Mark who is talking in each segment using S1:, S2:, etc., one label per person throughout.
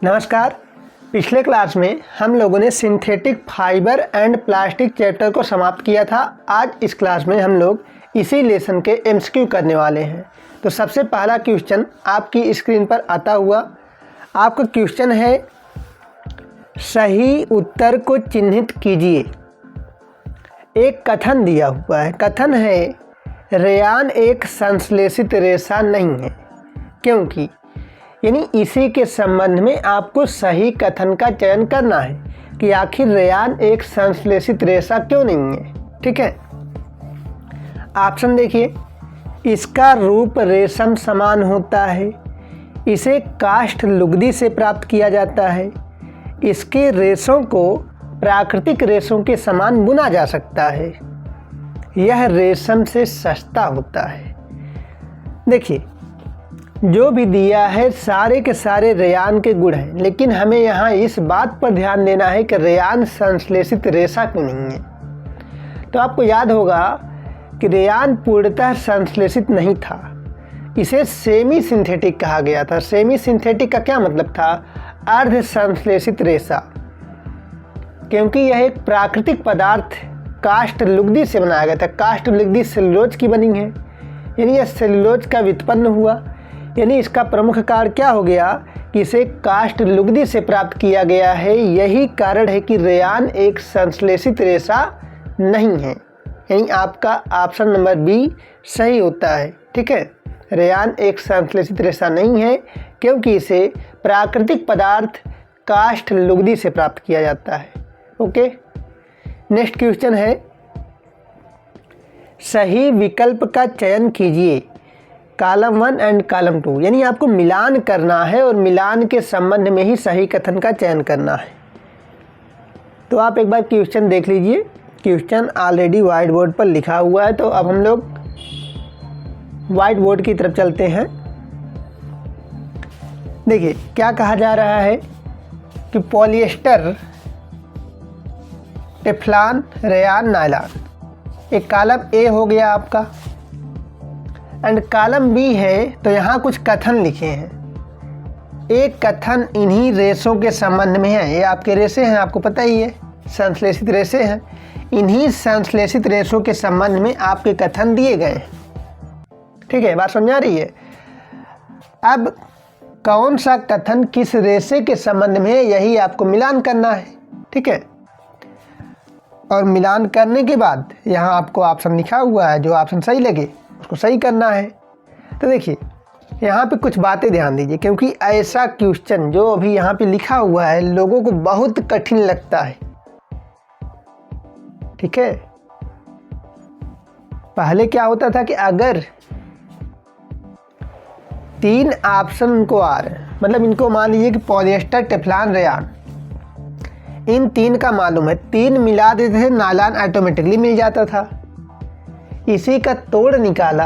S1: नमस्कार। पिछले क्लास में हम लोगों ने synthetic fibre and plastic chapter को समाप्त किया था। आज इस क्लास में हम लोग इसी लेसन के एमसीक्यू करने वाले हैं। तो सबसे पहला क्वेश्चन आपकी स्क्रीन पर आता हुआ आपका क्वेश्चन है, सही उत्तर को चिन्हित कीजिए। एक कथन दिया हुआ है, कथन है रेयान एक संश्लेषित रेशा नहीं है, क्योंकि यानी इसी के संबंध में आपको सही कथन का चयन करना है कि आखिर रेयान एक संश्लेषित रेशा क्यों नहीं है। ठीक है, ऑप्शन देखिए, इसका रूप रेशम समान होता है, इसे काष्ठ लुगदी से प्राप्त किया जाता है, इसके रेशों को प्राकृतिक रेशों के समान बुना जा सकता है, यह रेशम से सस्ता होता है। देखिए, जो भी दिया है सारे के सारे रेयान के गुण हैं, लेकिन हमें यहाँ इस बात पर ध्यान देना है कि रेयान संश्लेषित रेशा क्यों नहीं है। तो आपको याद होगा कि रेयान पूर्णतः संश्लेषित नहीं था, इसे सेमी सिंथेटिक कहा गया था। सेमी सिंथेटिक का क्या मतलब था? अर्ध संश्लेषित रेशा, क्योंकि यह एक प्राकृतिक पदार्थ काष्ठ लुगदी से बनाया गया था। काष्ठ लुगदी सेलुलोज की बनी है, यानी यह सेलुलोज का व्युत्पन्न हुआ, यानी इसका प्रमुख कारण क्या हो गया कि इसे काष्ठ लुगदी से प्राप्त किया गया है। यही कारण है कि रेयान एक संश्लेषित रेशा नहीं है, यानी आपका ऑप्शन नंबर बी सही होता है। ठीक है, रेयान एक संश्लेषित रेशा नहीं है क्योंकि इसे प्राकृतिक पदार्थ काष्ठ लुगदी से प्राप्त किया जाता है। ओके, नेक्स्ट क्वेश्चन है, सही विकल्प का चयन कीजिए। कॉलम 1 एंड कॉलम 2, यानी आपको मिलान करना है और मिलान के संबंध में ही सही कथन का चयन करना है। तो आप एक बार क्वेश्चन देख लीजिए, क्वेश्चन ऑलरेडी व्हाइट बोर्ड पर लिखा हुआ है। तो अब हम लोग व्हाइट बोर्ड की तरफ चलते हैं। देखिए क्या कहा जा रहा है कि पॉलिएस्टर, टेफ्लॉन, रेयान, नायलॉन। एक कॉलम ए हो गया आपका एंड कॉलम बी है, तो यहाँ कुछ कथन लिखे हैं। एक कथन इन्हीं रेशों के संबंध में है, ये आपके रेशे हैं, आपको पता ही है, संश्लेषित रेशे हैं। इन्हीं संश्लेषित रेशों के संबंध में आपके कथन दिए गए हैं। ठीक है, बात समझ आ रही है? अब कौन सा कथन किस रेशे के संबंध में है, यही आपको मिलान करना है। ठीक है, और मिलान करने के बाद यहाँ आपको ऑप्शन लिखा हुआ है, जो ऑप्शन सही लगे उसको सही करना है। तो देखिए यहाँ पे कुछ बातें ध्यान दीजिए, क्योंकि ऐसा क्वेश्चन जो अभी यहाँ पे लिखा हुआ है लोगों को बहुत कठिन लगता है। ठीक है, पहले क्या होता था कि अगर 3 ऑप्शन को आ रहे हैं, मतलब इनको मान लीजिए कि पॉलिएस्टर, टेफ्लॉन, रेयान, इन 3 का मालूम है, 3 मिला देते थे, नायलॉन ऑटोमेटिकली मिल जाता था। इसी का तोड़ निकाला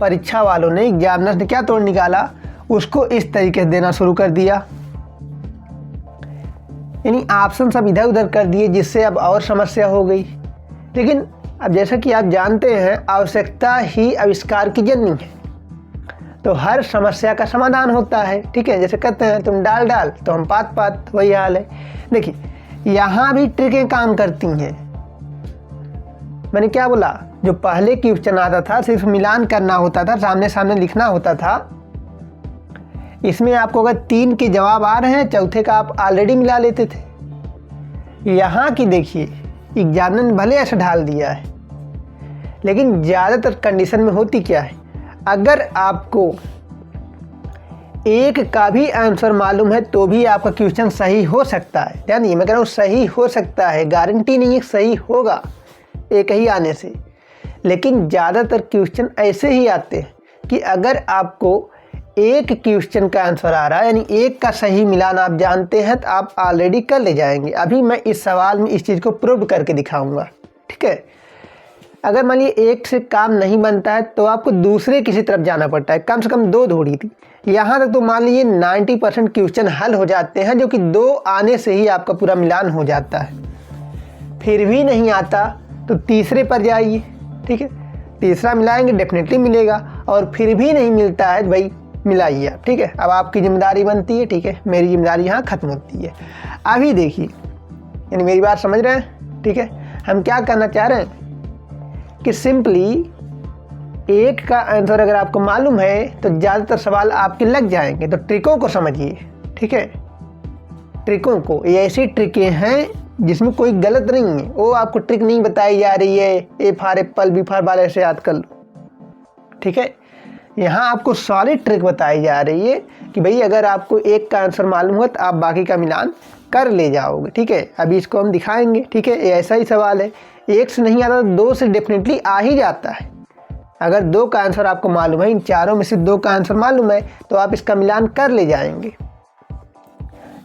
S1: परीक्षा वालों ने, एग्जामिनर ने क्या तोड़ निकाला, उसको इस तरीके से देना शुरू कर दिया, यानी ऑप्शन सब इधर उधर कर दिए, जिससे अब और समस्या हो गई। लेकिन अब जैसा कि आप जानते हैं, आवश्यकता ही आविष्कार की जननी है, तो हर समस्या का समाधान होता है। ठीक है, जैसे कहते हैं तुम डाल डाल तो हम पात पात, वही हाल है। देखिए यहाँ भी ट्रिकें काम करती हैं। मैंने क्या बोला, जो पहले क्वेश्चन आता था सिर्फ मिलान करना होता था, सामने सामने लिखना होता था। इसमें आपको अगर 3 के जवाब आ रहे हैं, चौथे का आप ऑलरेडी मिला लेते थे। यहाँ की देखिए, एग्जामिनर ने भले ऐसा ढाल दिया है, लेकिन ज़्यादातर कंडीशन में होती क्या है, अगर आपको एक का भी आंसर मालूम है तो भी आपका क्वेश्चन सही हो सकता है। यानी मैं कह रहा हूँ सही हो सकता है, गारंटी नहीं है सही होगा एक ही आने से। लेकिन ज़्यादातर क्वेश्चन ऐसे ही आते हैं कि अगर आपको एक क्वेश्चन का आंसर आ रहा है, यानी एक का सही मिलान आप जानते हैं, तो आप ऑलरेडी कर ले जाएंगे। अभी मैं इस सवाल में इस चीज़ को प्रूव करके दिखाऊंगा। ठीक है, अगर मान लीजिए एक से काम नहीं बनता है तो आपको दूसरे किसी तरफ जाना पड़ता है, कम से कम 2 ढूंढी थी। यहाँ तक तो मान लीजिए 90% क्वेश्चन हल हो जाते हैं, जो कि 2 आने से ही आपका पूरा मिलान हो जाता है। फिर भी नहीं आता तो तीसरे पर जाइए। ठीक है, तीसरा मिलाएंगे डेफिनेटली मिलेगा, और फिर भी नहीं मिलता है भाई मिलाइए आप, ठीक है। अब आपकी जिम्मेदारी बनती है, ठीक है, मेरी जिम्मेदारी यहाँ ख़त्म होती है। अभी देखिए, यानी मेरी बात समझ रहे हैं, ठीक है। हम क्या करना चाह रहे हैं कि सिंपली एक का आंसर अगर आपको मालूम है तो ज़्यादातर सवाल आपके लग जाएंगे। तो ट्रिकों को समझिए, ठीक है। ट्रिकों को, ये ऐसी ट्रिकें हैं जिसमें कोई गलत नहीं है। वो आपको ट्रिक नहीं बताई जा रही है A for apple, B for ball ऐसे याद कर लो, ठीक है। यहाँ आपको सॉलिड ट्रिक बताई जा रही है कि भाई अगर आपको एक का आंसर मालूम हो तो आप बाकी का मिलान कर ले जाओगे, ठीक है। अभी इसको हम दिखाएंगे, ठीक है। ये ऐसा ही सवाल है, एक से नहीं आता तो दो से डेफिनेटली आ ही जाता है। अगर दो का आंसर आपको मालूम है, इन चारों में से दो का आंसर मालूम है तो आप इसका मिलान कर ले जाएंगे।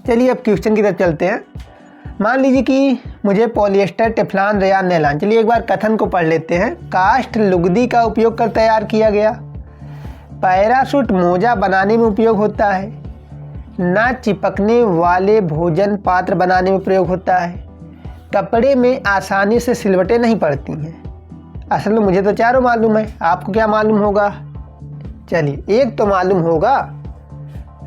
S1: चलिए अब क्वेश्चन की तरफ चलते हैं। मान लीजिए कि मुझे पॉलिएस्टर, टेफ्लॉन, रेयान, नायलॉन, चलिए एक बार कथन को पढ़ लेते हैं। कास्ट लुगदी का उपयोग कर तैयार किया गया। पैराशूट मोजा बनाने में उपयोग होता है। ना चिपकने वाले भोजन पात्र बनाने में प्रयोग होता है। कपड़े में आसानी से सिलवटें नहीं पड़ती हैं। असल में मुझे तो चारों मालूम है, आपको क्या मालूम होगा? चलिए एक तो मालूम होगा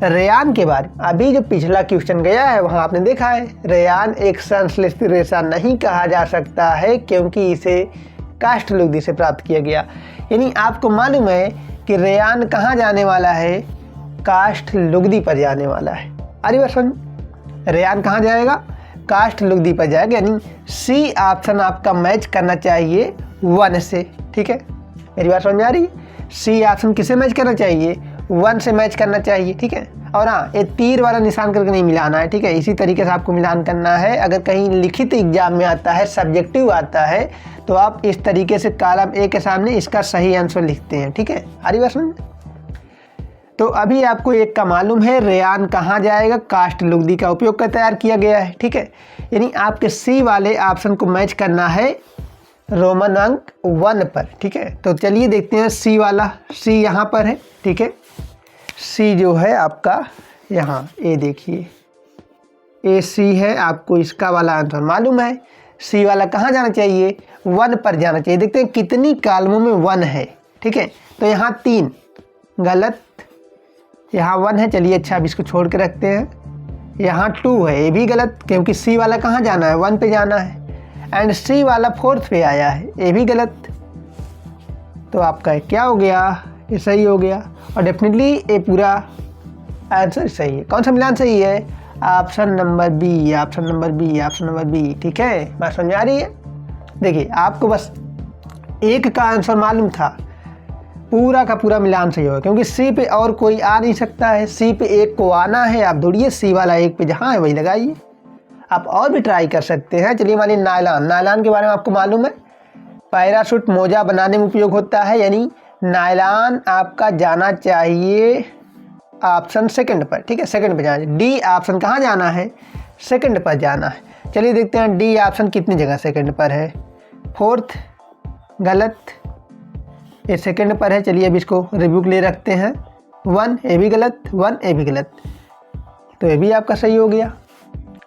S1: रेयान के बारे में। अभी जो पिछला क्वेश्चन गया है वहाँ आपने देखा है रेयान एक संश्लेषित रेशा नहीं कहा जा सकता है क्योंकि इसे कास्ट लुगदी से प्राप्त किया गया। यानी आपको मालूम है कि रेयान कहाँ जाने वाला है? कास्ट लुगदी पर जाने वाला है। अरे बस रेयान कहाँ जाएगा? कास्ट लुगदी पर जाएगा। यानी सी ऑप्शन आपका मैच करना चाहिए 1 से, ठीक है। मेरी बात समझ में आ रही है? सी ऑप्शन किसे मैच करना चाहिए? 1 से मैच करना चाहिए, ठीक है। और हाँ, ये तीर वाला निशान करके नहीं मिलाना है, ठीक है। इसी तरीके से आपको मिलान करना है। अगर कहीं लिखित एग्जाम में आता है, सब्जेक्टिव आता है, तो आप इस तरीके से कॉलम ए के सामने इसका सही आंसर लिखते हैं, ठीक है। अरे बस तो अभी आपको एक का मालूम है रेयान कहाँ जाएगा? कास्ट लुगदी का उपयोग कर तैयार किया गया है, ठीक है। यानी आपके सी वाले ऑप्शन को मैच करना है रोमन अंक 1 पर, ठीक है। तो चलिए देखते हैं सी वाला। सी यहाँ पर है, ठीक है। सी जो है आपका यहाँ, ए देखिए, ए सी है। आपको इसका वाला आंसर मालूम है। सी वाला कहाँ जाना चाहिए? 1 पर जाना चाहिए। देखते हैं कितनी कॉलमों में 1 है, ठीक है। तो यहाँ 3 गलत, यहाँ 1 है। चलिए अच्छा, अब इसको छोड़ के रखते हैं। यहाँ 2 है, ये भी गलत क्योंकि सी वाला कहाँ जाना है? 1 पे जाना है। एंड सी वाला 4th पे आया है, ये भी गलत। तो आपका क्या हो गया? ये सही हो गया। और डेफिनेटली ये पूरा आंसर सही है। कौन सा मिलान सही है? Option number B, option number B, option number B, ठीक है। बात समझ आ रही है? देखिए आपको बस एक का आंसर मालूम था, पूरा का पूरा मिलान सही होगा क्योंकि सी पे और कोई आ नहीं सकता है। सी पे एक को आना है, आप दौड़िए सी वाला एक पे जहाँ है वही लगाइए। आप और भी ट्राई कर सकते हैं। चलिए मानिए नायलॉन, नायलॉन के बारे में आपको मालूम है पैराशूट मोजा बनाने में उपयोग होता है। यानी नायलॉन आपका जाना चाहिए ऑप्शन 2 पर, ठीक है। 2 पर जाना चाहिए। डी ऑप्शन कहाँ जाना है? 2 पर जाना है। चलिए देखते हैं डी ऑप्शन कितनी जगह 2 पर है। 4th गलत, ये 2 पर है। चलिए अब इसको रिव्यू ले रखते हैं। 1 ये भी गलत, 1 ये भी गलत, तो ये भी आपका सही हो गया,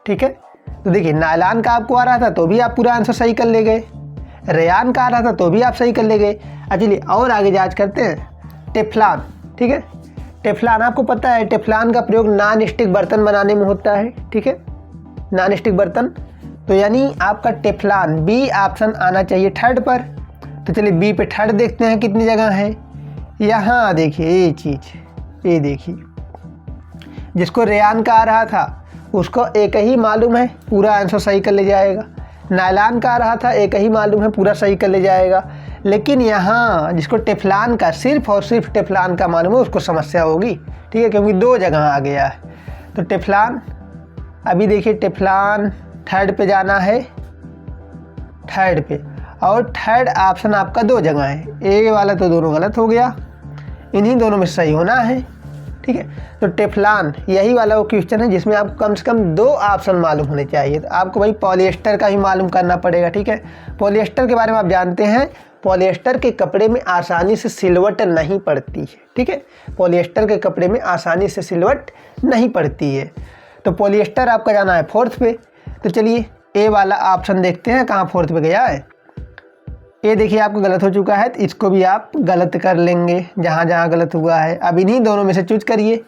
S1: ठीक है। तो देखिए नायलॉन का आपको आ रहा था तो भी आप पूरा आंसर सही कर ले गए। रेयान का आ रहा था तो भी आप सही कर ले गए। चलिए और आगे जांच करते हैं। टेफ्लॉन, ठीक है। टेफ्लॉन आपको पता है टेफ्लॉन का प्रयोग नॉन स्टिक बर्तन बनाने में होता है, ठीक है। नॉन स्टिक बर्तन, तो यानी आपका टेफ्लॉन बी ऑप्शन आना चाहिए 3rd पर। तो चलिए बी पे 3rd देखते हैं कितनी जगह है। यहाँ देखिए ये चीज़, ये देखिए जिसको रेयान का आ रहा था उसको एक ही मालूम है, पूरा आंसर सही कर ले जाएगा। नायलॉन का आ रहा था, एक ही मालूम है, पूरा सही कर ले जाएगा। लेकिन यहाँ जिसको टेफ्लॉन का, सिर्फ और सिर्फ टेफ्लॉन का मालूम है, उसको समस्या होगी, ठीक है, क्योंकि 2 जगह आ गया है। तो टेफ्लॉन, अभी देखिए टेफ्लॉन 3rd पे जाना है, 3rd पे। और 3rd ऑप्शन आपका 2 जगह है। ए वाला तो दोनों गलत हो गया, इन्हीं दोनों में सही होना है, ठीक है। तो टेफ्लॉन यही वाला वो क्वेश्चन है जिसमें आपको कम से कम 2 ऑप्शन मालूम होने चाहिए। तो आपको भाई पॉलिएस्टर का ही मालूम करना पड़ेगा, ठीक है। पॉलिएस्टर के बारे में आप जानते हैं, पॉलिएस्टर के कपड़े में आसानी से सिलवट नहीं पड़ती है, ठीक है। पॉलिएस्टर के कपड़े में आसानी से सिलवट नहीं पड़ती है। तो पॉलिएस्टर आपका जाना है 4th पे। तो चलिए ए वाला ऑप्शन देखते हैं कहाँ 4th पे गया है। ये देखिए आपको गलत हो चुका है, तो इसको भी आप गलत कर लेंगे जहाँ जहाँ गलत हुआ है। अब इन्हीं दोनों में से चूज करिए।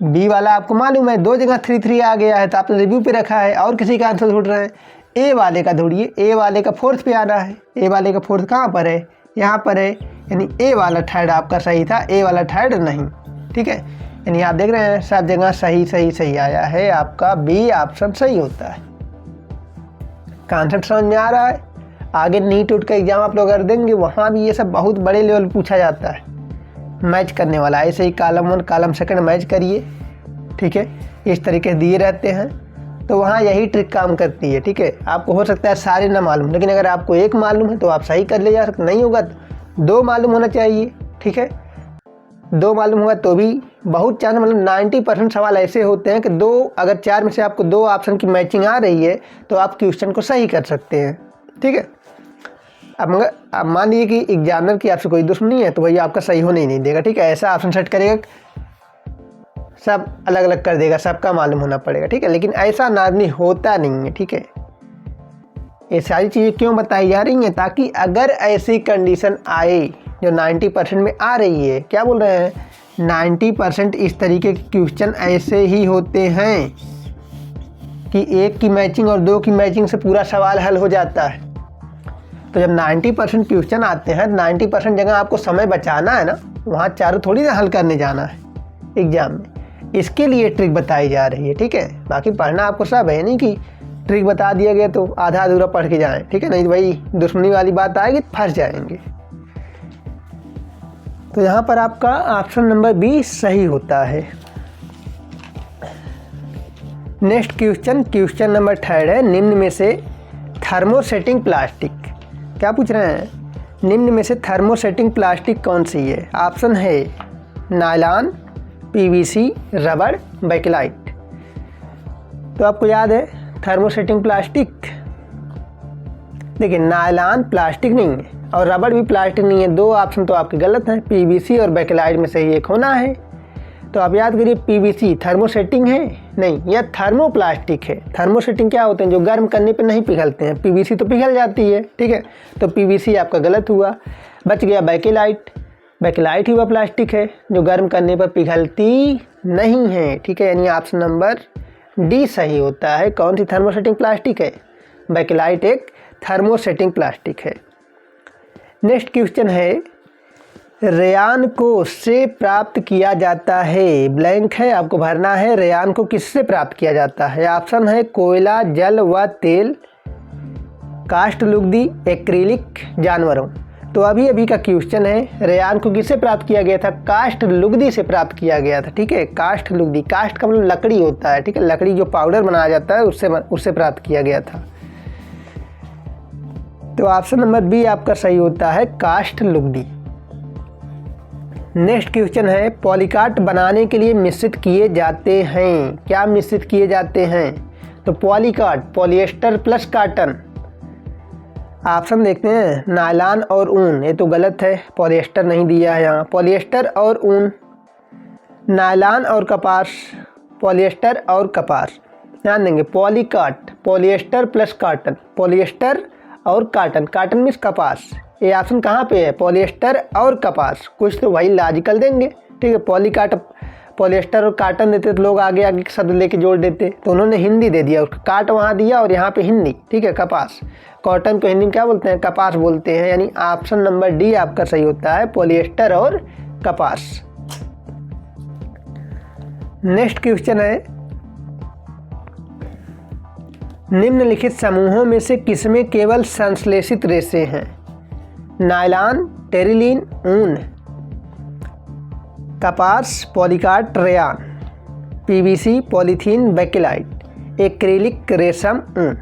S1: बी वाला आपको मालूम है 2 जगह 3 आ गया है, तो आपने रिव्यू पे रखा है और किसी का आंसर ढूंढ रहे हैं। ए वाले का ढूंढिए, ए वाले का 4th पे आना है। ए वाले का 4th कहाँ पर है? यहाँ पर है, यानी ए वाला 3rd आपका सही था, ए वाला 3rd नहीं। ठीक है, यानी आप देख रहे हैं सब जगह सही सही सही आया है, आपका बी ऑप्शन सही होता है। कॉन्सेप्ट समझ में आ रहा है? आगे नीट उठ का एग्जाम आप लोग अगर देंगे, वहाँ भी ये सब बहुत बड़े लेवल पूछा जाता है, मैच करने वाला। ऐसे ही कॉलम 1 कॉलम 2 मैच करिए। ठीक है, इस तरीके से दिए रहते हैं, तो वहाँ यही ट्रिक काम करती है। ठीक है, आपको हो सकता है सारे ना मालूम, लेकिन अगर आपको एक मालूम है तो आप सही कर ले जा सकते, नहीं होगा तो 2 मालूम होना चाहिए। ठीक है, 2 मालूम होगा तो भी बहुत चांस, मतलब 90% सवाल ऐसे होते हैं कि 2, अगर 4 में से आपको 2 ऑप्शन की मैचिंग आ रही है तो आप क्वेश्चन को सही कर सकते हैं। ठीक है, अब मान लीजिए कि एग्जामिनर की आपसे कोई दुश्मनी है, तो भैया आपका सही होने ही नहीं देगा। ठीक है, ऐसा ऑप्शन सेट करेगा, सब अलग अलग कर देगा, सबका मालूम होना पड़ेगा। ठीक है, लेकिन ऐसा नॉर्मली होता नहीं है। ठीक है, ये सारी चीज़ें क्यों बताई जा रही हैं? ताकि अगर ऐसी कंडीशन आए जो 90% में आ रही है, क्या बोल रहे हैं, 90% इस तरीके के क्वेश्चन ऐसे ही होते हैं कि 1 की मैचिंग और 2 की मैचिंग से पूरा सवाल हल हो जाता है। तो जब 90% क्वेश्चन आते हैं, 90% जगह आपको समय बचाना है ना, वहाँ चारों थोड़ी ना हल करने जाना है एग्जाम में। इसके लिए ट्रिक बताई जा रही है। ठीक है, बाकी पढ़ना आपको सब है, नहीं कि ट्रिक बता दिया गया तो आधा अधूरा पढ़ के जाएं। ठीक है, नहीं तो भाई दुश्मनी वाली बात आएगी तो फंस जाएंगे। तो यहाँ पर आपका ऑप्शन नंबर बी सही होता है। नेक्स्ट क्वेश्चन नंबर 3 है, निम्न में से थर्मोसेटिंग प्लास्टिक, क्या पूछ रहे हैं, निम्न में से थर्मोसेटिंग प्लास्टिक कौन सी है? ऑप्शन है नायलॉन, पीवीसी, रबड़, बैकेलाइट। तो आपको याद है थर्मोसेटिंग प्लास्टिक, देखिए नायलॉन प्लास्टिक नहीं है और रबड़ भी प्लास्टिक नहीं है, 2 ऑप्शन तो आपके गलत हैं। पीवीसी और बैकेलाइट में से ही एक होना है। तो आप याद करिए, पीवीसी थर्मोसेटिंग है नहीं, यह थर्मोप्लास्टिक है। थर्मोसेटिंग क्या होते हैं, जो गर्म करने पे नहीं पिघलते हैं, पीवीसी तो पिघल जाती है। ठीक है, तो पीवीसी आपका गलत हुआ। बच गया बैकेलाइट, बैकेलाइट ही वह प्लास्टिक है जो गर्म करने पर पिघलती नहीं है। ठीक है, यानी ऑप्शन नंबर डी सही होता है। कौन सी थर्मोसेटिंग प्लास्टिक है? बैकेलाइट एक थर्मोसेटिंग प्लास्टिक है। नेक्स्ट क्वेश्चन है, रेयान को से प्राप्त किया जाता है, ब्लैंक है, आपको भरना है। रेयान को किससे प्राप्त किया जाता है? ऑप्शन है कोयला, जल व तेल, काष्ठ लुगदी, एक्रिलिक, जानवरों। तो अभी का क्वेश्चन है, रेयान को किससे प्राप्त किया गया था? काष्ठ लुगदी से प्राप्त किया गया था। ठीक है, काष्ठ लुगदी, काष्ठ का मतलब लकड़ी होता है। ठीक है, लकड़ी जो पाउडर बनाया जाता है उससे प्राप्त किया गया था। तो ऑप्शन नंबर बी आपका सही होता है, काष्ठ लुगदी। नेक्स्ट क्वेश्चन है, पॉलीकार्ट बनाने के लिए मिश्रित किए जाते हैं, क्या मिश्रित किए जाते हैं? तो पॉलीकार्ट पॉलिएस्टर प्लस कॉटन। ऑप्शन देखते हैं, नायलॉन और ऊन, ये तो गलत है, पॉलिएस्टर नहीं दिया है यहाँ। पॉलिएस्टर और ऊन, नायलॉन और कपास, पॉलिएस्टर और कपास। ध्यान देंगे, पॉलीकार्ट पॉलिएस्टर प्लस कॉटन, पॉलिएस्टर और कॉटन, कॉटन मीन्स कपास। ये ऑप्शन कहाँ पे है? पॉलिएस्टर और कपास। कुछ तो भाई लॉजिकल देंगे। ठीक है, पॉलीकार्ट पॉलिएस्टर और कॉटन देते तो लोग आगे आगे शब्द लेके जोड़ देते, तो उन्होंने हिंदी दे दिया, उसका काट वहाँ दिया और यहाँ पे हिंदी। ठीक है, कपास, कॉटन को हिंदी में क्या बोलते हैं? कपास बोलते हैं। यानी ऑप्शन नंबर डी आपका सही होता है, पॉलिएस्टर और कपास। नेक्स्ट क्वेश्चन है, निम्नलिखित समूहों में से किसमें केवल संश्लेषित रेशे हैं? नायलॉन, टेरिलीन, ऊन, कपास, polycot, rayon, PVC, polythene, bakelite, acrylic, रेशम, ऊन।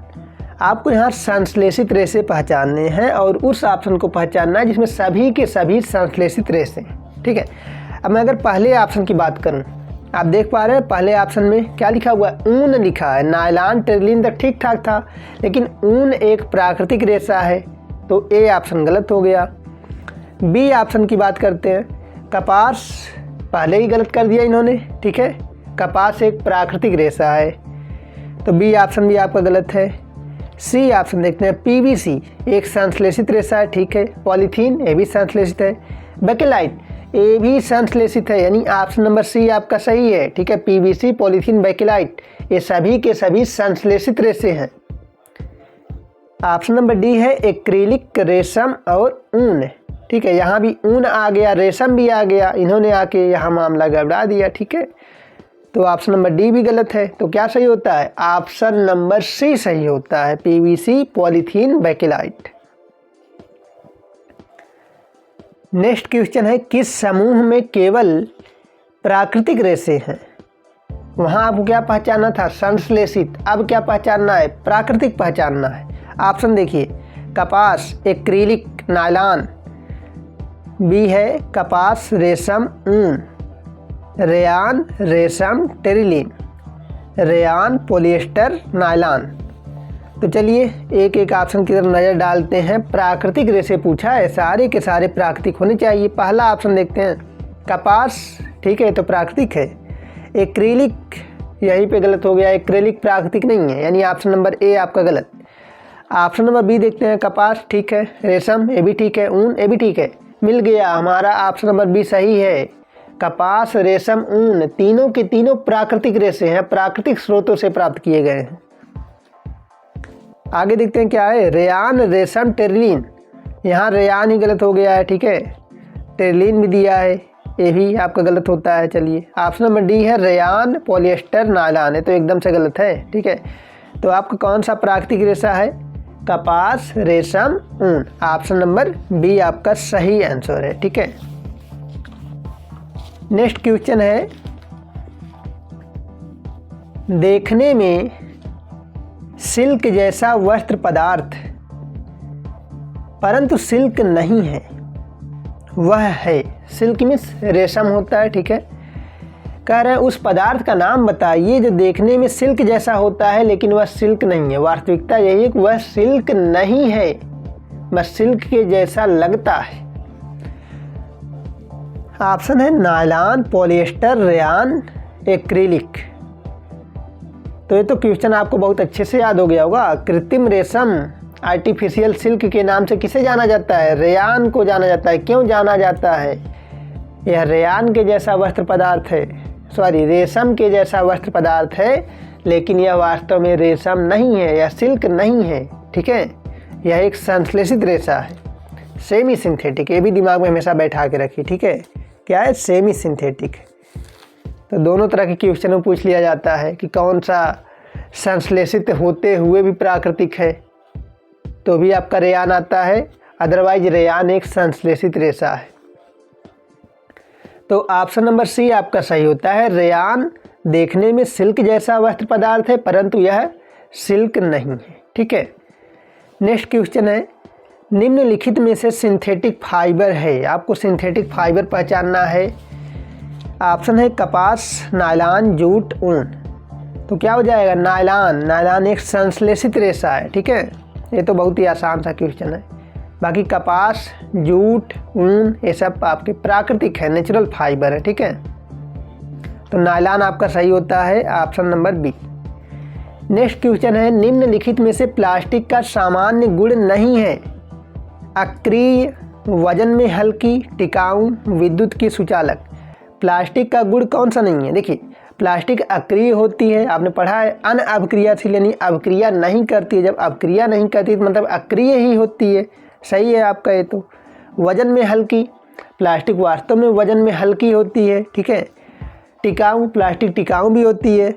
S1: आपको यहाँ संश्लेषित रेशे पहचानने हैं और उस ऑप्शन को पहचानना है जिसमें सभी के सभी संश्लेषित रेशे। ठीक है, अब मैं अगर पहले ऑप्शन की बात करूँ, आप देख पा रहे हैं पहले ऑप्शन में क्या लिखा हुआ है? ऊन लिखा है। नायलॉन, टेरिलीन तक ठीक ठाक था, लेकिन ऊन एक प्राकृतिक रेशा है, तो ए ऑप्शन गलत हो गया। बी ऑप्शन की बात करते हैं, कपास पहले ही गलत कर दिया इन्होंने। ठीक है, कपास एक प्राकृतिक रेशा है, तो बी ऑप्शन भी आपका गलत है। सी ऑप्शन देखते हैं, पीवीसी एक संश्लेषित रेशा है, ठीक है। पॉलीथीन ये भी संश्लेषित है। बेकेलाइट ये भी संश्लेषित है, यानी ऑप्शन नंबर सी आपका सही है, ठीक है। पीवीसी, पॉलीथीन, बेकेलाइट ये सभी के सभी संश्लेषित रेशे हैं। ऑप्शन नंबर डी है एक्रिलिक, रेशम और ऊन, ठीक है। यहाँ भी ऊन आ गया, रेशम भी आ गया, इन्होंने आके यहाँ मामला गड़बड़ा दिया, ठीक है। तो ऑप्शन नंबर डी भी गलत है। तो क्या सही होता है? ऑप्शन नंबर सी सही होता है, PVC, polythene, bakelite. Next question है, किस समूह में केवल प्राकृतिक रेशे हैं? वहाँ आपको क्या पहचानना था? संश्लेषित। अब क्या पहचानना है? प्राकृतिक पहचानना है। ऑप्शन देखिए, कपास, एक्रिलिक, नायलॉन। बी है कपास, रेशम, ऊन। रेयान, रेशम, टेरिलिन। Ryan, polyester, nylon. तो चलिए एक एक ऑप्शन की तरफ नज़र डालते हैं। प्राकृतिक रेशे पूछा है, सारे के सारे प्राकृतिक होने चाहिए। पहला ऑप्शन देखते हैं, कपास, ठीक है, तो प्राकृतिक है। एक्रिलिक यहीं पे गलत हो गया, एक्रिलिक प्राकृतिक नहीं है, यानी ऑप्शन नंबर ए आपका गलत। ऑप्शन नंबर बी देखते हैं, कपास ठीक है, रेशम ये भी ठीक है, ऊन ये भी ठीक है। मिल गया, हमारा ऑप्शन नंबर बी सही है। कपास, रेशम, ऊन तीनों के तीनों प्राकृतिक रेशे हैं, प्राकृतिक स्रोतों से प्राप्त किए गए हैं। आगे देखते हैं क्या है, रेयान, रेशम, टेरिलिन। यहाँ रेयान ही गलत हो गया है, ठीक है। टेरिलिन भी दिया है, ये भी आपका गलत होता है। चलिए ऑप्शन नंबर डी है रेयान, पॉलिएस्टर, नायलॉन, ये तो एकदम से गलत है, ठीक है। तो आपका कौन सा प्राकृतिक रेशा है? कपास, रेशम, ऊन। ऑप्शन नंबर बी आपका सही आंसर है, ठीक है। नेक्स्ट क्वेश्चन है, देखने में सिल्क जैसा वस्त्र पदार्थ परंतु सिल्क नहीं है, वह है? सिल्क मीन्स रेशम होता है, ठीक है। कह रहे हैं उस पदार्थ का नाम बताइए जो देखने में सिल्क जैसा होता है लेकिन वह सिल्क नहीं है। वास्तविकता यही है कि वह सिल्क नहीं है, बस सिल्क के जैसा लगता है। ऑप्शन है नायलॉन, पॉलिएस्टर, रेयान, एक्रिलिक। तो ये तो क्वेश्चन आपको बहुत अच्छे से याद हो गया होगा। कृत्रिम रेशम, आर्टिफिशियल सिल्क के नाम से किसे जाना जाता है? रेयान को जाना जाता है। क्यों जाना जाता है? यह रेयान के जैसा वस्त्र पदार्थ है, सॉरी रेशम के जैसा वस्त्र पदार्थ है, लेकिन यह वास्तव में रेशम नहीं है, यह सिल्क नहीं है, ठीक है। यह एक संश्लेषित रेशा है, सेमी सिंथेटिक। ये भी दिमाग में हमेशा बैठा के रखिए, ठीक है। क्या है? Semi synthetic. तो दोनों तरह के क्वेश्चन में पूछ लिया जाता है कि कौन सा संश्लेषित होते हुए भी प्राकृतिक है, तो भी आपका रेयान आता है। अदरवाइज रेयान एक संश्लेषित रेशा है। तो ऑप्शन नंबर सी आपका सही होता है। रेयान देखने में सिल्क जैसा वस्त्र पदार्थ है परंतु यह सिल्क नहीं है, ठीक है। नेक्स्ट क्वेश्चन है, निम्नलिखित में से सिंथेटिक फाइबर है, आपको सिंथेटिक फाइबर पहचानना है। ऑप्शन है कपास, नायलॉन, जूट, ऊन। तो क्या हो जाएगा? नायलॉन। नायलॉन एक संश्लेषित रेशा है, ठीक है। ये तो बहुत ही आसान सा क्वेश्चन है। बाकी कपास, जूट, ऊन ये सब आपके प्राकृतिक है, नेचुरल फाइबर है, ठीक है। तो नायलॉन आपका सही होता है, option number B. Next question है, निम्नलिखित में से प्लास्टिक का सामान्य गुण नहीं है? अक्रिय, वजन में हल्की, टिकाऊ, विद्युत की सुचालक। प्लास्टिक का गुण कौन सा नहीं है? देखिए प्लास्टिक अक्रिय होती है, आपने पढ़ा है अनअभिक्रियाशील, यानी अभिक्रिया नहीं करती है। जब अभिक्रिया नहीं करती तो मतलब अक्रिय ही होती है, सही है आपका ये तो। वजन में हल्की, प्लास्टिक वास्तव में वजन में हल्की होती है, ठीक है। टिकाऊ, प्लास्टिक टिकाऊ भी होती है।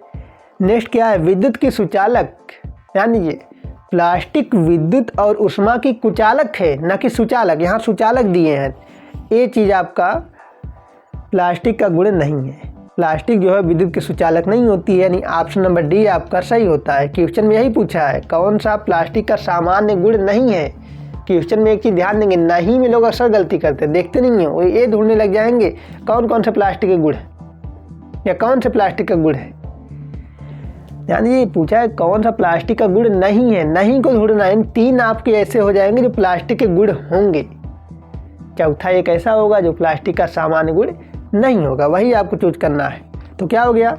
S1: नेक्स्ट क्या है? विद्युत की सुचालक, यानी ये प्लास्टिक विद्युत और उष्मा की कुचालक है, न कि सुचालक। यहाँ सुचालक दिए हैं, ये चीज़ आपका प्लास्टिक का गुण नहीं है। प्लास्टिक जो है विद्युत की सुचालक नहीं होती है, यानी ऑप्शन नंबर डी आपका सही होता है। क्वेश्चन में यही पूछा है, कौन सा प्लास्टिक का सामान्य गुण नहीं है। क्वेश्चन में एक चीज़ ध्यान देंगे, नहीं में लोग अक्सर गलती करते हैं, देखते नहीं हैं, वो ये ढूंढने लग जाएंगे कौन कौन से प्लास्टिक के गुण है या कौन से प्लास्टिक का गुण है। यानी ये पूछा है कौन सा प्लास्टिक का गुण नहीं है, नहीं को ढूंढना है। तीन आपके ऐसे हो जाएंगे जो प्लास्टिक के गुण होंगे, चौथा एक ऐसा होगा जो प्लास्टिक का सामान्य गुण नहीं होगा, वही आपको चूज करना है। तो क्या हो गया?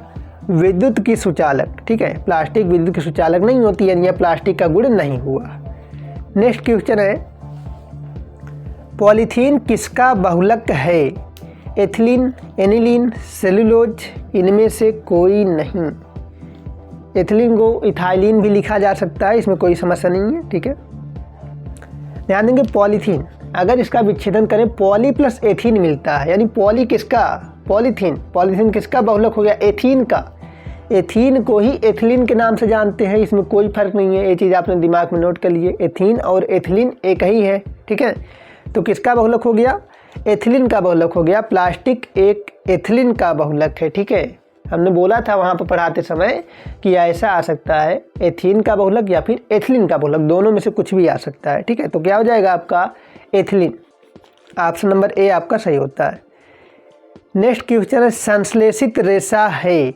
S1: विद्युत की सुचालक, ठीक है, प्लास्टिक विद्युत की सुचालक नहीं होती, यानी यह प्लास्टिक का गुण नहीं हुआ। नेक्स्ट क्वेश्चन है, पॉलीथीन किसका बहुलक है? एथिलीन, एनिलीन, सेलुलोज, इनमें से कोई नहीं। एथिलीन को इथाइलिन भी लिखा जा सकता है, इसमें कोई समस्या नहीं है, ठीक है। ध्यान देंगे, पॉलीथीन अगर इसका विच्छेदन करें पॉली प्लस एथीन मिलता है, यानी पॉली किसका? पॉलीथीन। पॉलीथीन किसका बहुलक हो गया? एथीन का। एथीन को ही एथिलीन के नाम से जानते हैं, इसमें कोई फर्क नहीं है, ये चीज़ आपने दिमाग में नोट कर लिए। एथीन और एथिलीन एक ही है, ठीक है। तो किसका बहुलक हो गया? एथिलीन का बहुलक हो गया। प्लास्टिक एक एथिलीन का बहुलक है, ठीक है। हमने बोला था वहाँ पर पढ़ाते समय कि ऐसा आ सकता है, एथीन का बहुलक या फिर एथिलीन का बहुलक, दोनों में से कुछ भी आ सकता है, ठीक है। तो क्या हो जाएगा आपका? एथिलीन। ऑप्शन नंबर ए आपका सही होता है। नेक्स्ट क्वेश्चन है, संश्लेषित रेशा है।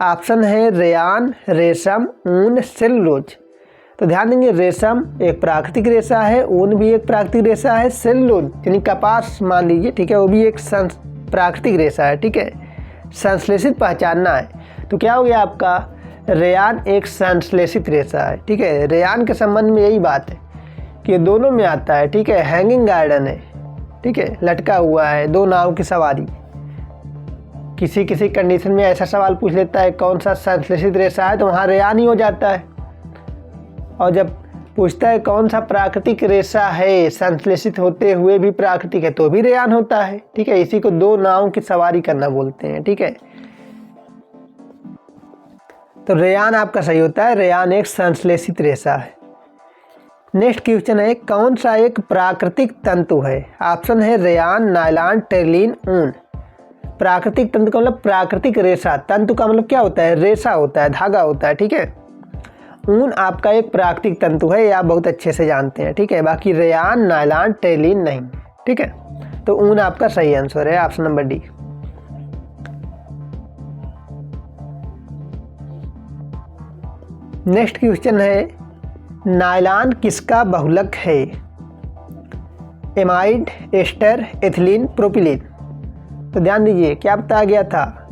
S1: ऑप्शन है रेयान, रेशम, ऊन, सेलुलोज। तो ध्यान देंगे, रेशम एक प्राकृतिक रेशा है, ऊन भी एक प्राकृतिक रेशा है, सेलुलोज यानी कपास मान लीजिए, ठीक है, वो भी एक प्राकृतिक रेशा है, ठीक है। संश्लेषित पहचानना है तो क्या हो गया आपका? रेयान एक संश्लेषित रेशा है, ठीक है। रेयान के संबंध में यही बात है कि ये दोनों में आता है, ठीक है। हैंगिंग गार्डन है, ठीक है, लटका हुआ है, दो नाव की सवारी। किसी किसी कंडीशन में ऐसा सवाल पूछ लेता है कौन सा संश्लेषित रेशा है, तो वहाँ रेयान ही हो जाता है। और जब पूछता है कौन सा प्राकृतिक रेशा है, संश्लेषित होते हुए भी प्राकृतिक है, तो भी रेयान होता है, ठीक है। इसी को दो नावों की सवारी करना बोलते हैं, ठीक है। तो रेयान आपका सही होता है, रेयान एक संश्लेषित रेशा है। नेक्स्ट क्वेश्चन है, कौन सा एक प्राकृतिक तंतु है? ऑप्शन है रेयान, नायलॉन, टेरिलीन, ऊन। प्राकृतिक तंतु का मतलब प्राकृतिक रेशा, तंतु का मतलब क्या होता है? रेशा होता है, धागा होता है, ठीक है। ऊन आपका एक प्राकृतिक तंतु है, ये आप बहुत अच्छे से जानते हैं, ठीक है। बाकी रेयान, नायलॉन, टेरिलीन नहीं, ठीक है। तो ऊन आपका सही आंसर है, option number D. Next question है, नायलॉन किसका बहुलक है? Amide, ester, ethylene, propylene. तो ध्यान दीजिए, क्या बताया गया था?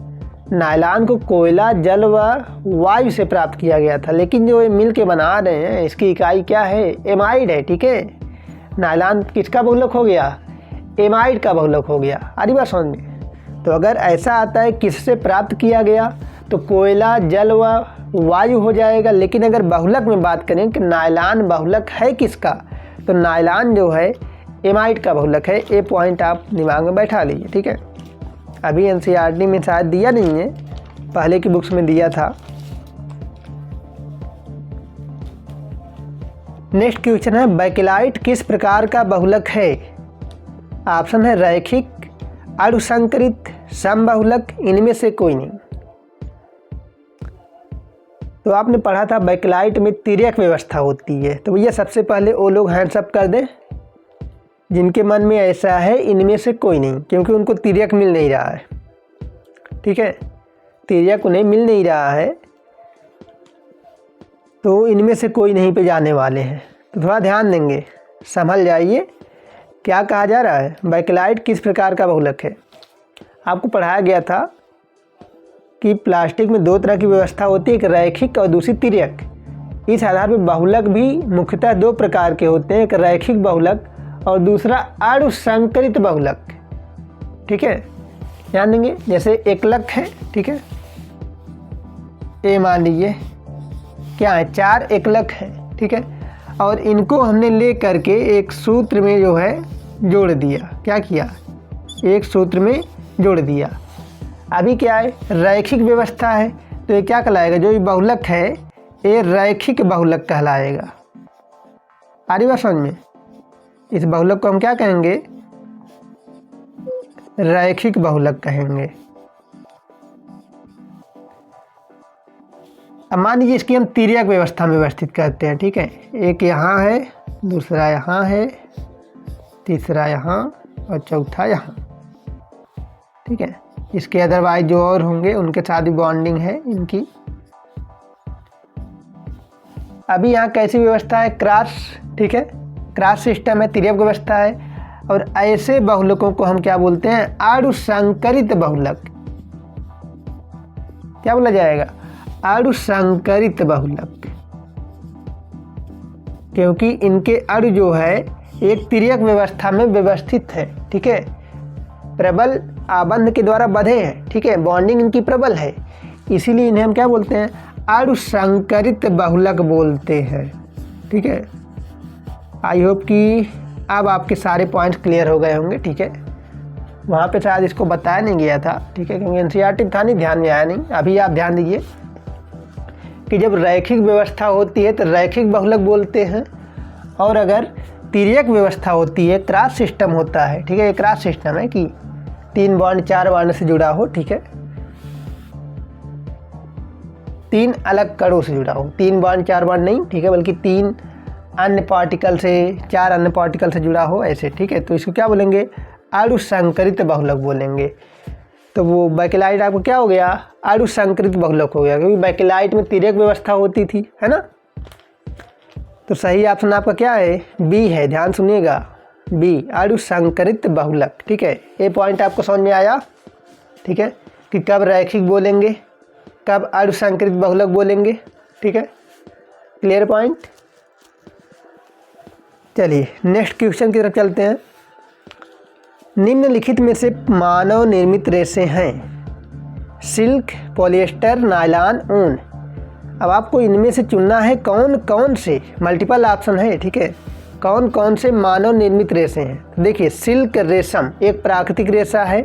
S1: नायलॉन को कोयला, जल व वायु से प्राप्त किया गया था, लेकिन जो ये मिल के बना रहे हैं इसकी इकाई क्या है? एमाइड है, ठीक है। नायलॉन किसका बहुलक हो गया? एमाइड का बहुलक हो गया। अरे बात समझ में। तो अगर ऐसा आता है किससे प्राप्त किया गया, तो कोयला, जल व वायु हो जाएगा। लेकिन अगर बहुलक में बात करें कि नायलॉन बहुलक है किसका, तो नायलॉन जो है एमाइड का बहुलक है। ये पॉइंट आप दिमाग में बैठा लीजिए, ठीक है। अभी एनसीईआरटी में शायद दिया नहीं है, पहले की बुक्स में दिया था। नेक्स्ट क्वेश्चन है, बैकेलाइट किस प्रकार का बहुलक है? ऑप्शन है रैखिक, अणुसंकरित, समबहुलक, इनमें से कोई नहीं। तो आपने पढ़ा था बैकेलाइट में तिर्यक व्यवस्था होती है। तो भैया सबसे पहले वो लोग हैंड्स अप कर दें जिनके मन में ऐसा है इनमें से कोई नहीं, क्योंकि उनको तिर्यक मिल नहीं रहा है, ठीक है। तिर्यक उन्हें मिल नहीं रहा है, तो इनमें से कोई नहीं पे जाने वाले हैं। तो थोड़ा ध्यान देंगे, संभल जाइए। क्या कहा जा रहा है? बैकेलाइट किस प्रकार का बहुलक है? आपको पढ़ाया गया था कि प्लास्टिक में दो तरह की व्यवस्था होती है, एक रैखिक और दूसरी तिर्यक। इस आधार पर बहुलक भी मुख्यतः दो प्रकार के होते हैं, एक रैखिक बहुलक और दूसरा अणुसंकरित बहुलक, ठीक है। ध्यान देंगे, जैसे एकलक है, ठीक है, ये मान लीजिए क्या है, 4 एकलक है, ठीक है। और इनको हमने ले करके एक सूत्र में जो है जोड़ दिया। क्या किया? एक सूत्र में जोड़ दिया। अभी क्या है? रैखिक व्यवस्था है, तो ये क्या कहलाएगा? जो ये बहुलक है ये रैखिक बहुलक कहलाएगा। आ रही बात समझ में? इस बहुलक को हम क्या कहेंगे? रैखिक बहुलक कहेंगे। अब मान लीजिए इसकी हम तिर्यक व्यवस्था में व्यवस्थित करते हैं, ठीक है। एक यहाँ है, दूसरा यहाँ है, तीसरा यहाँ और चौथा यहाँ, ठीक है। इसके अदरवाइज जो और होंगे उनके साथ भी बॉन्डिंग है इनकी। अभी यहाँ कैसी व्यवस्था है? क्रॉस, ठीक है, क्रॉस सिस्टम है, तिर्यक व्यवस्था है। और ऐसे बहुलकों को हम क्या बोलते हैं? अणुसंकरित बहुलक। क्या बोला जाएगा? अणु संकरित बहुलक, क्योंकि इनके अणु जो है एक तिर्यक व्यवस्था में व्यवस्थित है। ठीक है, प्रबल आबंध के द्वारा बंधे हैं। ठीक है, बॉन्डिंग इनकी प्रबल है, इसीलिए इन्हें हम क्या बोलते हैं? अणु संकरित बहुलक बोलते हैं। ठीक है, आई होप कि अब आपके सारे पॉइंट्स क्लियर हो गए होंगे। ठीक है, वहाँ पे शायद इसको बताया नहीं गया था। ठीक है, क्योंकि एनसीईआरटी था नहीं, ध्यान में आया नहीं। अभी आप ध्यान दीजिए कि जब रैखिक व्यवस्था होती है तो रैखिक बहुलक बोलते हैं, और अगर तिर्यक व्यवस्था होती है, क्रॉस सिस्टम होता है। ठीक है, क्रॉस सिस्टम है कि 3 बॉन्ड 4 बॉन्ड से जुड़ा हो। ठीक है, 3 अलग कणों से जुड़ा हो, 3 बॉन्ड 4 बॉन्ड नहीं। ठीक है, बल्कि 3 अन्य पार्टिकल से, 4 अन्य पार्टिकल से जुड़ा हो, ऐसे। ठीक है, तो इसको क्या बोलेंगे? अणु संकरित बहुलक बोलेंगे। तो वो बैकेलाइट आपको क्या हो गया? अणु संकरित बहुलक हो गया, क्योंकि बैकेलाइट में तिर्यक व्यवस्था होती थी, है ना। तो सही ऑप्शन आपका क्या है? बी है। ध्यान सुनिएगा, बी, अणु संकरित बहुलक। ठीक है, ये पॉइंट आपको समझ में आया? ठीक है, कि कब रैखिक बोलेंगे, कब अणु संकरित बहुलक बोलेंगे। ठीक है, क्लियर पॉइंट। चलिए नेक्स्ट क्वेश्चन की तरफ चलते हैं। निम्नलिखित में से मानव निर्मित रेशे हैं सिल्क, पॉलिएस्टर, नायलॉन, ऊन। अब आपको इनमें से चुनना है कौन कौन से, मल्टीपल ऑप्शन है। ठीक है, कौन कौन से मानव निर्मित रेशे हैं। देखिए, सिल्क रेशम एक प्राकृतिक रेशा है,